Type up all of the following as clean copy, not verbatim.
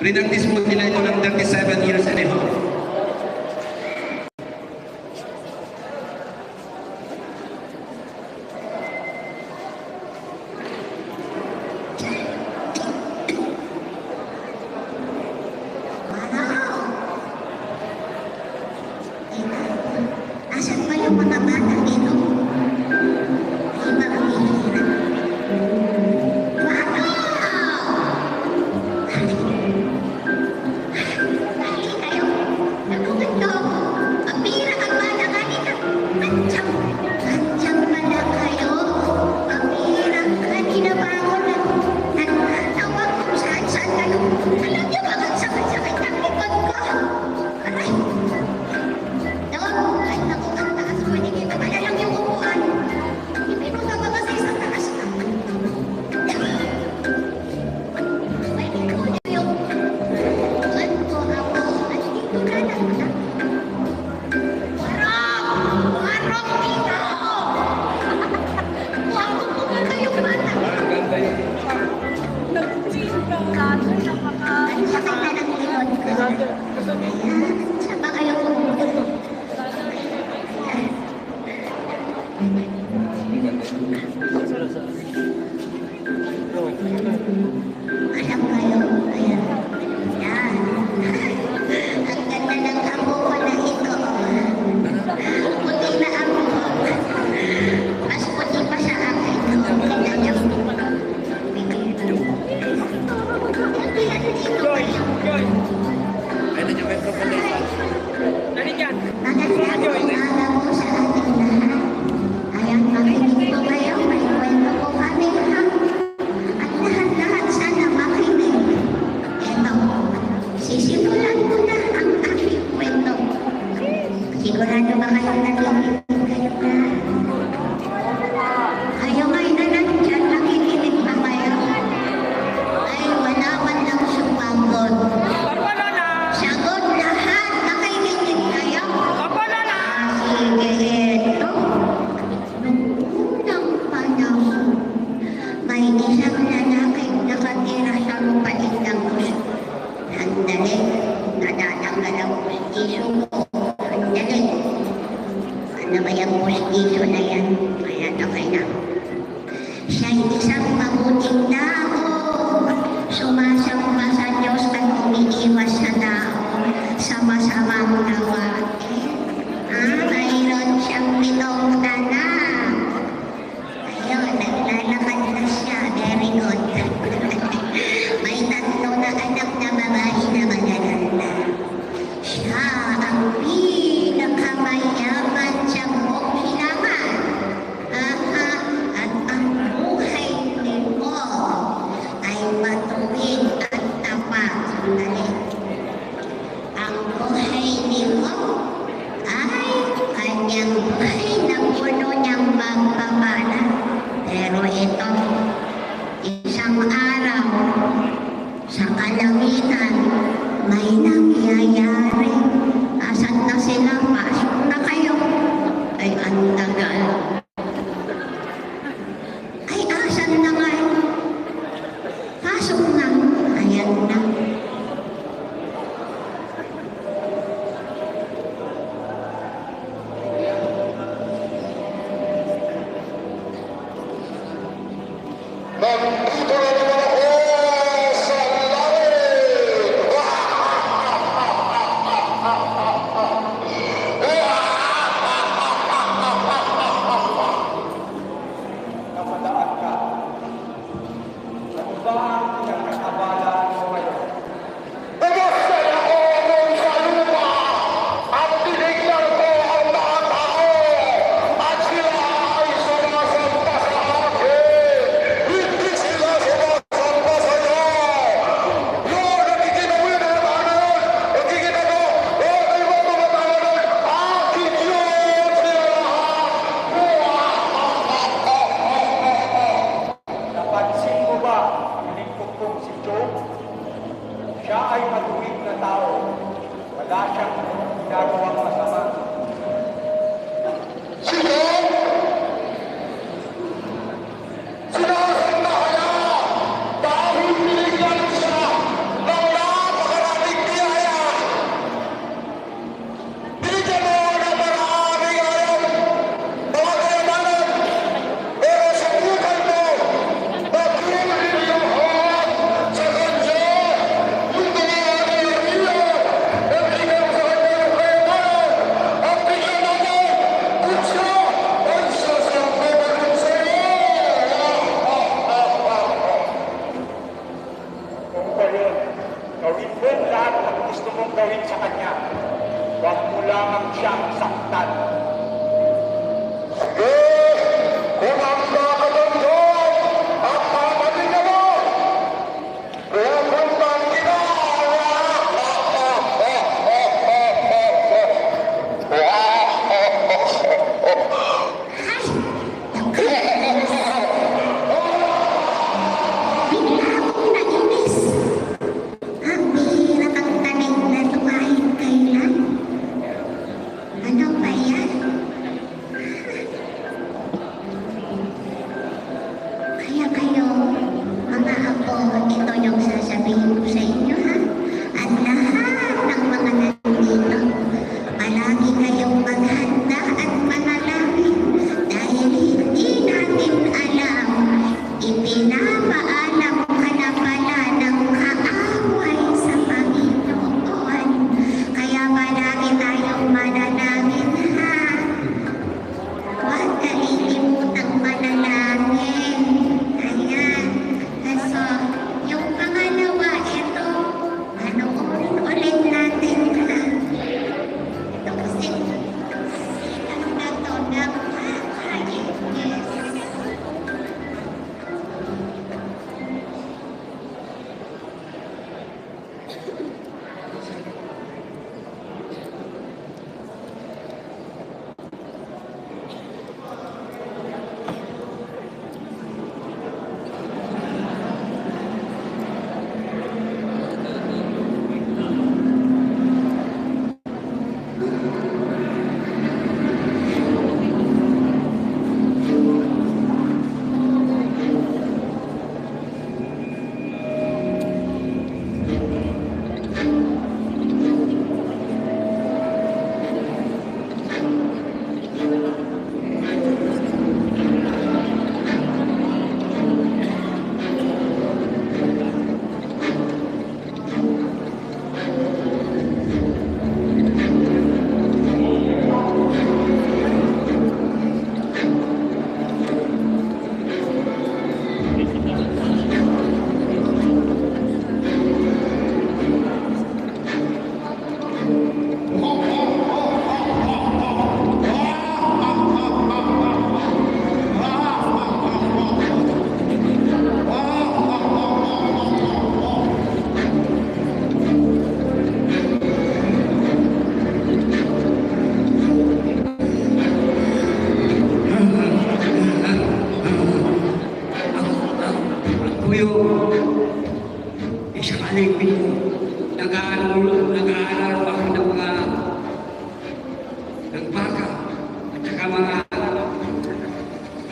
Prinactice po nila ito ng 37 years and a half. Asan pa yung mga bata dito? Ay, maghihirap. Wow! Hali kayo. Nakuwento ako. Pabira ang bata kanina. Andiyan pala kayo. Pabira kanina pa ako nagtawag kung saan-saan kayo. Alam niyo ba kung sakit-sakit ang likod ko? Aray! Kahit ako ang taas, pwede kita kaya lang yung upuan. Hindi ko nababasa sa taas. Pwede ko na yung upuan ko ako. At dito ka lang na. Warok! Warok dito! Warok ko ba kayong bata? Ang sakit na ng likod ko. Ayan, saan ba kayo pumunta? Alam kayo, ayan. Yan. Ang ganda ng amo ko na ito. Puti na amo ko. Mas puti pa sa akin. Tingnan niyo. Yan dito kayo. Magandang umaga po sa ating lahat. Ayan, makinig po kayo. May kwento po kami ha. At lahat-lahat sana makinig. Eto, sisimulan ko na ang aking kwento. Sigurado ba kayo nakikinig kayo na? Kayo ngayon na nandyan, nakikinig ba kayo? Ay, wala man lang sumagot. Sagot lahat, nakikinig kayo? Sige, eto. Nung unang panahon, may isang lalaking nakatira sa lupain ng gusto. Sandali, natatanggal ang pustiso ko. Sandali. Ano ba yung pustiso na yan? Ayan, okay na. Siya'y isang mabuting tao. Sumasamba sa Diyos at umiiwas sa tao sa masamang gawain. Mayroon siyang 7 anak. Ayun, naglalakad na siya. Very good. May 3 na anak na babae na magaganda. Siya ang pinakamayaman sa buong hilangan.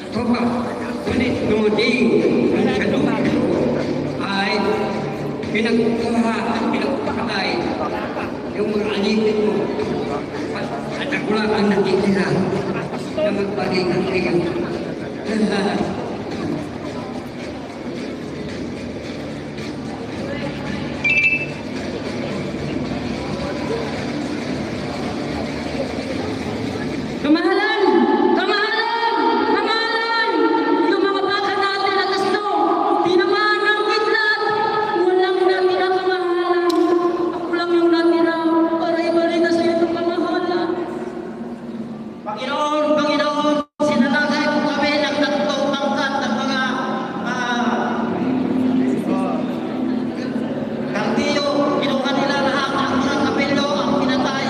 Topa, ngunit dumating ang Shalom ay pinagkuha at pinagpakatay yung mga alipin mo at ako lang ang nakitira na magpaging ang iyong Kamahalan! Kamahalan! Kamahalan! Yung mga baka natin at asno, tinamaan ng kidlat. Walang natira, kamahalan. Ako lang yung natira. Aray-aray na sa'yo ng kamahalan. Panginoon, Panginoon, sinalagay mo kami ng tatlong pangkat ng mga kartiyo. Kinuha nila lahat ang mga kapelo, ang pinatay,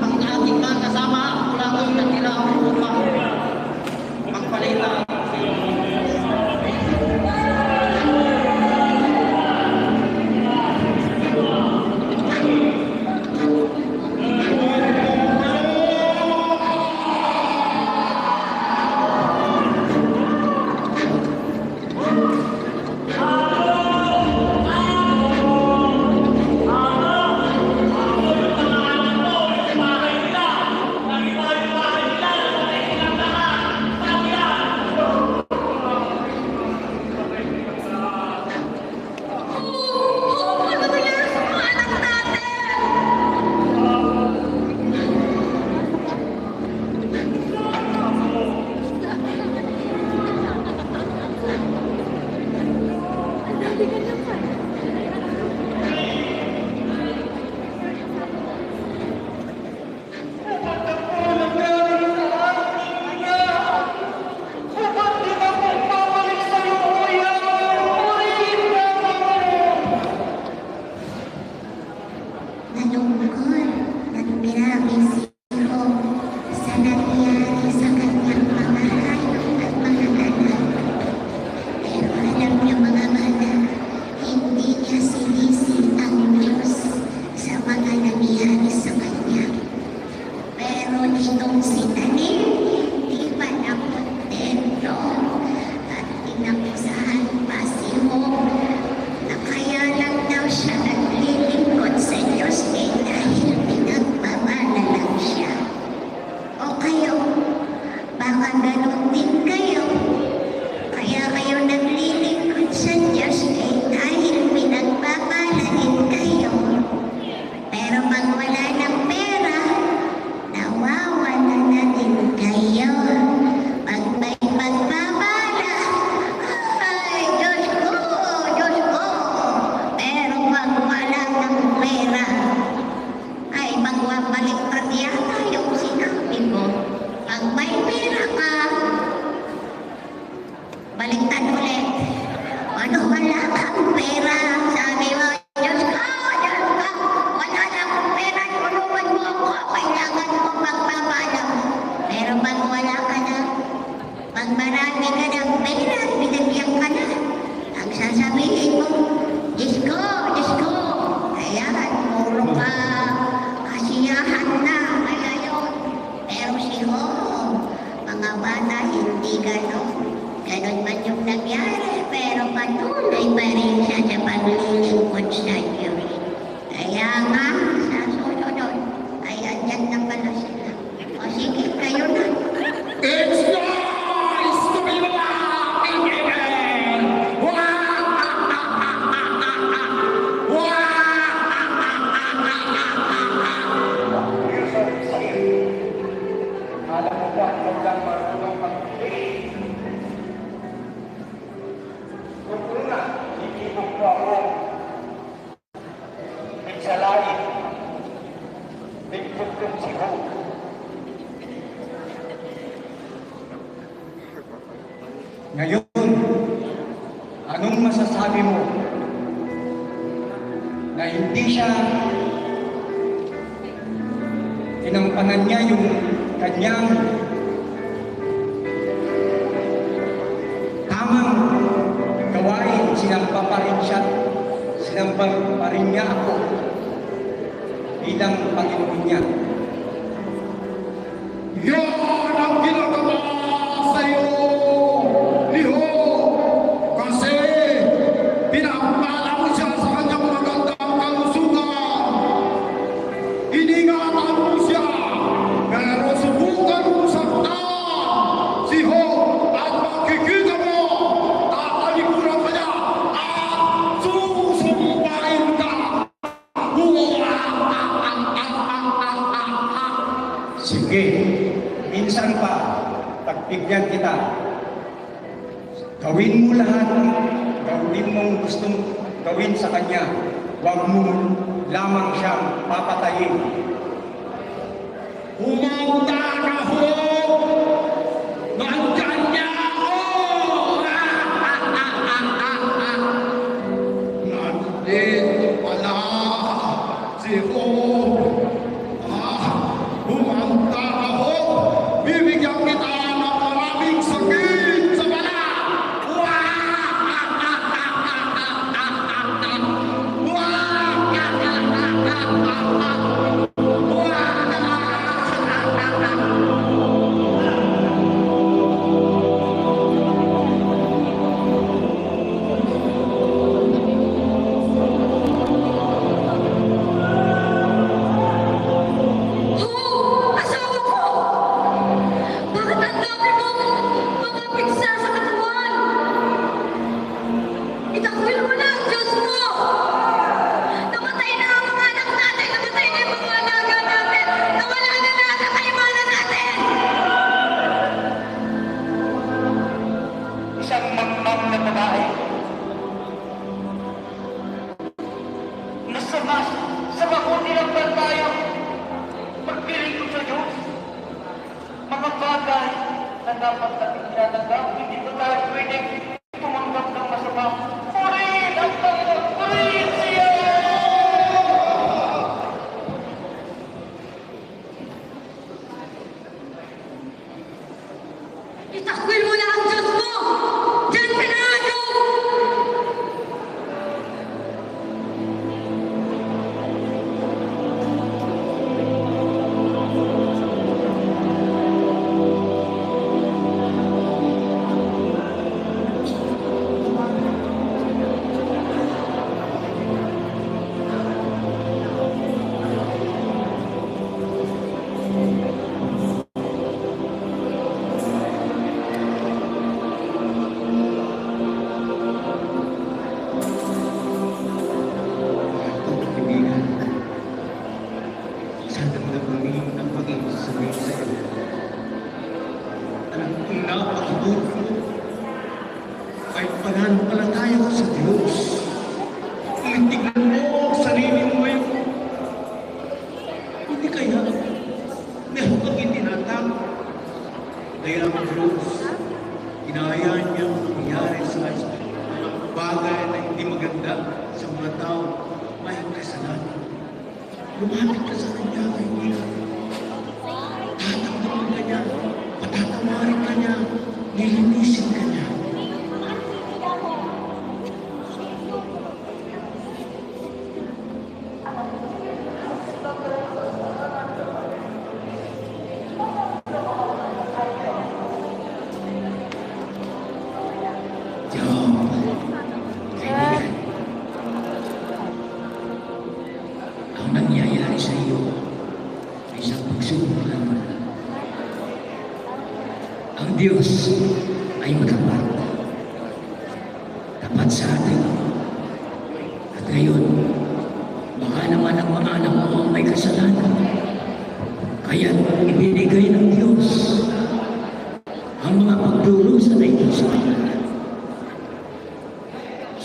ang ating mga kasama, mula doon natira upang magpalitan. Ano nangyari sa mga anak natin? Nalungkot at pinabisi ko sa nangyari sa kanyang mga hayop at mga anak. Pero alam niyo mga bata, hindi niya sinisi ang Diyos sa mga nangyari sa kanya. Pero itong si Tanim, hindi pa nakontento at inakusahan pa si Hope na kaya lang daw siya naglilingkod sa Diyos dahil pinagmamala lang siya. O kayo, baka ganun din kayo. Kaya kayo naglilingkod sa Diyos dahil pinagmamala din kayo. Pero pag wala ng pera, nawawala na din kayo. Pag may pagmamala, ay Diyos ko, Diyos ko. Pero pag wala ng pera, ay magwabaliktad yata yung sinabi mo. Pag may pera ka, baliktad ulit. Ano wala kang pera? Sabi mo, Diyos ko, Diyos ko, wala na akong pera, tulungan mo ako, kailangan ko pagpapala mo. Pero pag wala ka na, pag marami ka ng pera, binigyan ka na, ang sasabihin mo, Diyos ko, Diyos ko, ayan, puro ka, kasiyahan na, kaya yun. Pero si Hope, mga bata, hindi ganon. Ganon man yung nangyari, pero patuloy pa rin siya sa paglilingkod sa Diyos. Kaya nga, sa susunod, ay andyan na pala sila. O sige, kayo na. It's nice to be back again! Alam mo ba kung lang marunong mag-play? Kung una, itibog mo ako. Nagsalain. Bigpog kong si Hope. Ngayon, anong masasabi mo na hindi siya tinampanan niya yung kanyang tamang gawain, sinampa pa rin siya, sinampa pa rin niya ako bilang Panginoon niya. Yan ang ginagawa sa'yo! bigyan kita. Gawin mo lahat ang gawin mong gustong gawin sa kanya. Huwag mo lamang siyang papatayin. Humanda ka ho! Nandyan niya ako! Nandito pala si Ho! Humanda ka ho! Bibigyan kita ng maraming sakit sa bala! Oh, asawa ko! Bakit ang dami mong mga pigsa sa katawan? Itakwil mo na ang Diyos mo! Namatay na ang mga anak natin! Namatay na yung mga alaga natin! Nawala na lahat ang kaimanan natin! Isang mangmang na babae sa mabuti ng tayo magpiling ko sa Diyos. Mga bagay na dapat natin tinatanggap, hindi ko tayo pwedeng tumanggap ng masama. Purihin ang Panginoon! Purihin siya! Itakwil mo na ang Diyos mo! Diyan ka na, Job! Kaibigan, sa damdamin ng Panginoon sabihin sa iyo, alam kong napakabuti mo ay pananampalataya ko sa Diyos. Ngunit tignan mo ang sarili mo ngayon. Hindi kaya meron kang itinatawag. Kaya ang Diyos, hinahayaan niya ang nangyari sa mga bagay na hindi maganda sa mga tao may kasalanan. Lumapit ka sa kanya, kaibigan. Tatanggapin ka niya, patatawarin ka niya, nilinisin ka niya. Job, kaibigan, ang nangyayari sa iyo ay isang pagsubok lamang. Ang Diyos ay matapat. Tapat sa atin. At ngayon, baka naman ang mga anak mo ang may kasalanan. Kaya ibinigay ng Diyos ang mga pagdurusa na ito sa kanila.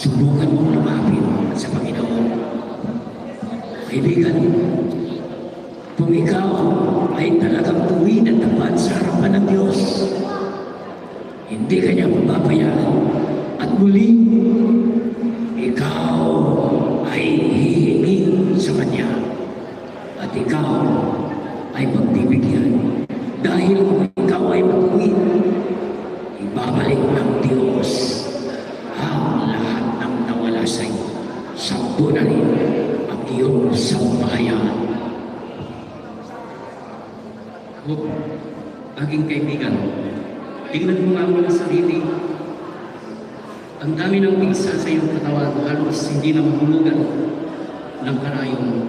Subukan mong lumapit sa Panginoon. Kaibigan, kung ikaw ay talagang tuwid at tapat sa harapan ng Diyos, hindi ka niya pababayaan. At muli, ikaw ay hihingi sa Kanya. At ikaw ay magbibigyan. Dahil kung ikaw ay matuwid, ibabalik ng Diyos ang lahat ng nawala sa iyo. Sakto na rin ang iyong sambahayan. Hope, aking kaibigan, tingnan mo nga ang mga sarili. Ang dami ng pigsa sa iyong katawan, halos hindi na mahulugan ng karayom mo.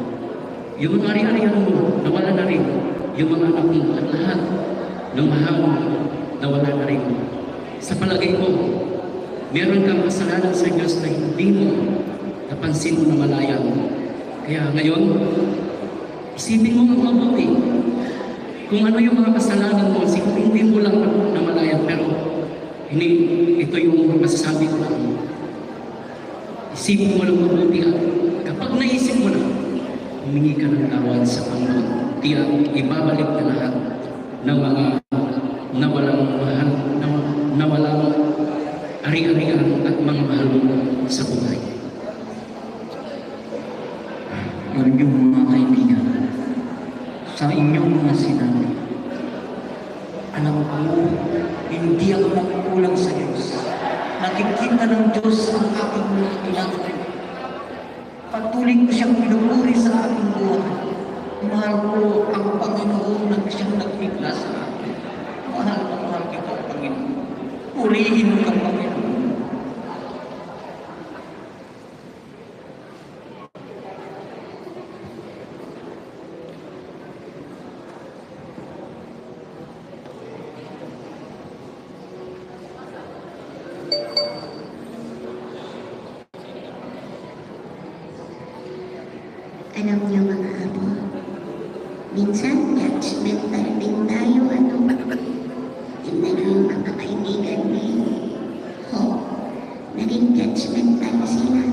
Yung mga ari-arihan mo, nawala na rin. Yung mga anak mo at lahat ng mahal mo, nawala na rin. Sa palagay ko, meron kang kasalanan sa Diyos na hindi mo napansin mo na malayan. Kaya ngayon, isipin mo ang mabuti. kung ano yung mga kasalanan mo, siguro hindi mo lang namalayan, pero ito yung masasabi ko lang. Isipin mo lang mabuti at kapag naisip mo na, humingi ka ng tawad sa Panginoon. Tiyak, ibabalik ka lahat ng mga nawalang mahal, nawalang ari-arian at mga mahal mo sa buhay. Maraming mga kaibigan, sa inyong mga sinabi, alam ko, hindi ako nagkulang sa Diyos. Nakikita ng Diyos ang aking mga kailangan. Patuloy ko siyang pinupuri sa aking buhay. Mahal ko ang Panginoon na siyang nagbigla sa akin. Mahal kita, Panginoon. Purihin mo ka, Panginoon. Alam niyo mga amo, minsan judgmental din tayo, ano? Tingnan niyo yung mga kaibigan ni Hope, naging judgmental sila.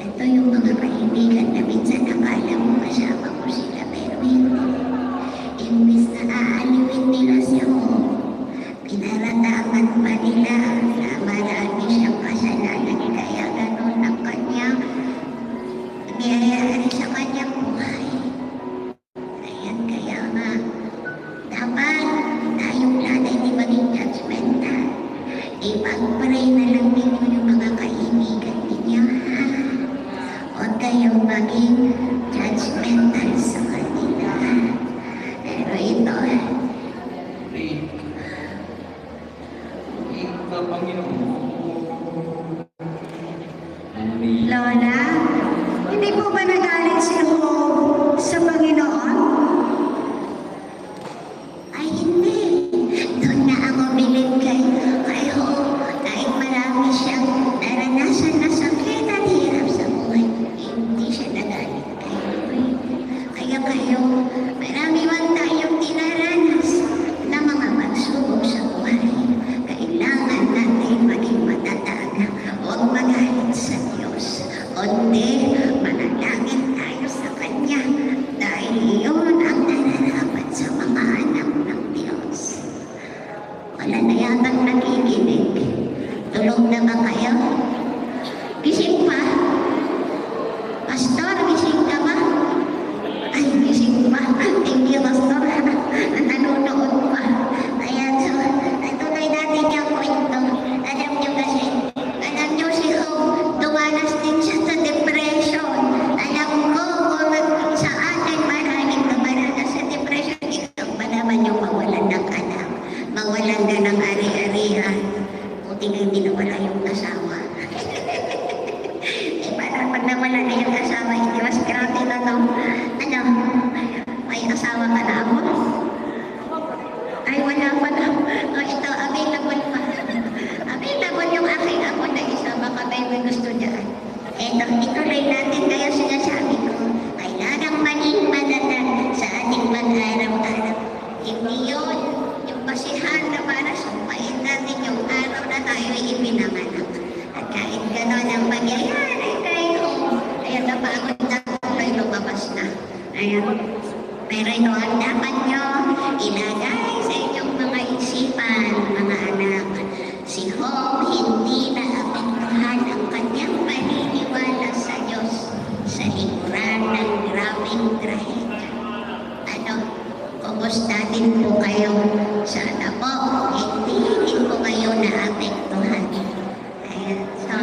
Ito yung mga kaibigan na minsan akala mo kasama ko sila, pero hindi. Imbis na aaliwin nila si Hope, pinarataman pa nila na marami siyang kasalanan, kaya ganun ang kanyang niyayari sa kanyang buhay. Ayan, kaya nga, dapat tayong nanay di maging judgmental. Ipag-pray na lang ninyo yung mga kaibigan ninyo, ha? Huwag kayong maging judgmental sa kanila. Pero ito, Lola, hindi po ba nagalit si Hope sa Panginoon? Ay, hindi. Doon na ako bilib kay Hope. Kahit marami siyang naranasan na sakit at hirap sa buhay, hindi siya nagalit kay Hope. Kaya kayo, marami man tayong dinaranas na mga pagsubok sa buhay. Kailangan natin maging matatag. Huwag magalit sa Diyos. Kundi, manalangin tayo sa Kanya dahil iyon ang nararapat sa mga anak ng Diyos. Wala na yatang nakikinig. Tulog na ba kayo? Gising pa? Pastor, gising ka ba? Ay, gising pa. Thank you, Pastor. Nanonood pa. Ayan, so, tuloy natin yung kwento. Alam niyo kasi, alam niyo si Hope, dumanas din siya sa depression. Alam ko, kung sa atin maraming dumaranas sa depression, ito pa naman yung mawalan ng anak. Mawalan na ng ari-arihan. Buti nga hindi nawala yung asawa. Parang pag nawala na yung asawa, hindi mas grabe na no. May asawa ka na ako? Ay, wala pa na. Ito, available pa. Available yung aking ako na isa. Baka may gusto dyan. Ito, ituloy natin. Kaya sinasabi ko, kailangang maging matatag sa ating mag-araw-araw. Hindi yun yung basihan na para sumpain natin yung araw na tayo ipinanganak. At kahit gano'n ang pangyayari kayo, ayan, napagod na tuloy lumabas na. Ayan. Pero ito ang dapat nyo ilagay sa inyong mga isipan, mga anak. Si Hope hindi naapektuhan ang kanyang paniniwala sa Diyos sa likuran ng grabing trahedya. Ano, kumusta din po kayo? Sana po, hindi po kayo naapektuhan. Ayan, so,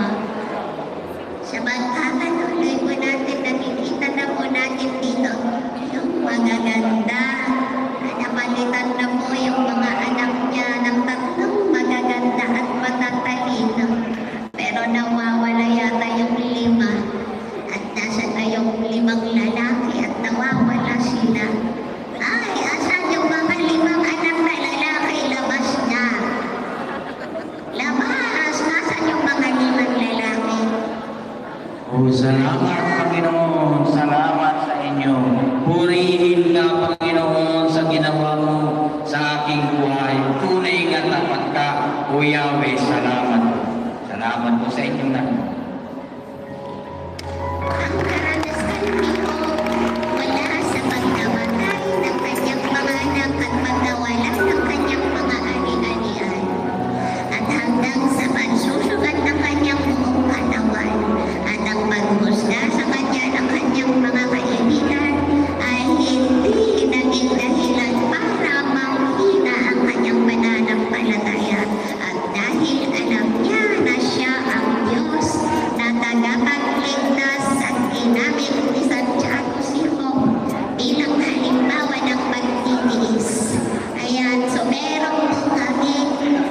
sa pagkakatuloy po natin, nakikita na po natin dito yung magaganda. Napalitan na po yung mga anak niya ng tatlong magaganda at matatalino. Pero nawawala yata yung 5. At nasa na yung 5 lalaki at nawawala sila. Ay, asan yung mga 5 anak na lalaki? Labas na. Labas! Nasaan yung mga 5 lalaki? Oh, salamat Panginoon. Salamat sa inyo. Purihin ka Panginoon. po Yahweh, salamat. Salamat po sa inyong lahat. Ang karanasan ni Job mula sa pagkamatay ng kanyang mga anak at pagkawala ng kanyang mga ani-anian at hanggang sa pagsusugat ng kanyang buong katawan at ang paghusga sa kanya ng kanyang mga kaibigan ay hindi naging dahilan para manghina ang kanyang pananampalataya at dahil alam niya na siya ang Diyos na tagapagligtas at ginamit ni Santiago si Job bilang halimbawa ng pagtitiis. Ayan, so meron po kami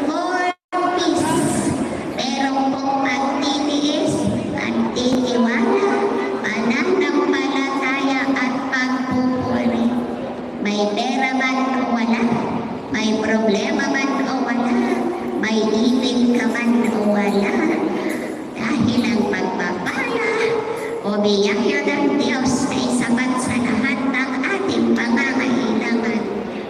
4 P's. Meron pong pagtitiis, pagtitiwala, pananampalataya at pagpupuri. May pera man o wala, may problema man o wala, may ibig ka man o wala. Dahil ang pagpapala o biyaya ng Diyos ay sapat sa lahat ng ating pangangailangan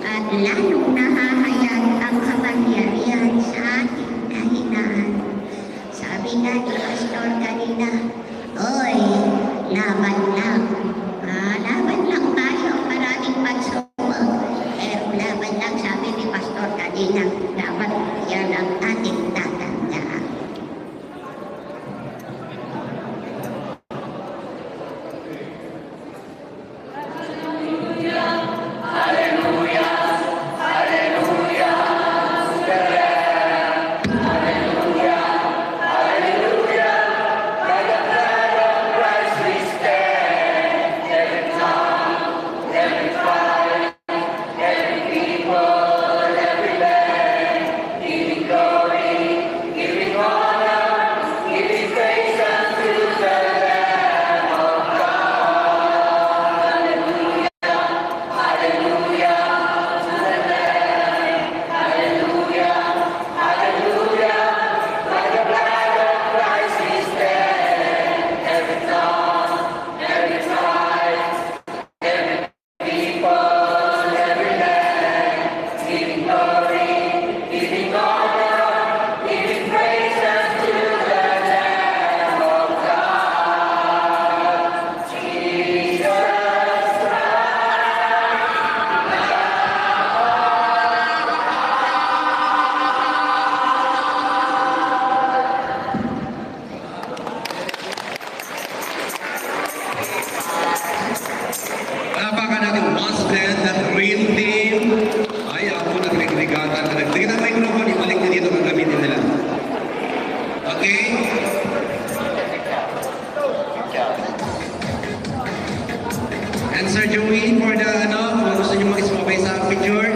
at lalong nahahayag ang kapangyarihan sa ating kahinaan. Sabi nga ni Pastor kanina, oy, laban lang. Laban lang tayo, maraming pagsubok. Pero laban lang, sabi ni Pastor kanina, dapat yan ang ating tatandaan. Palapakan natin once again that real team. Ay, ako nagregregatan. Nagtigil ang microphone, ibalik niyo dito kung gamitin nila. Okay? And Sir Joey, for the kung gusto niyo mag-ismabay sa picture.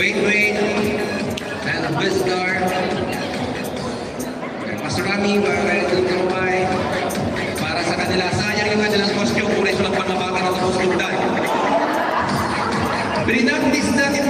Wait. And Vistar. Pastor Rami, para sa kanila, sayang yung kanilang costume, pura silang pangabakan at costume dahil. Brinat, this is not it,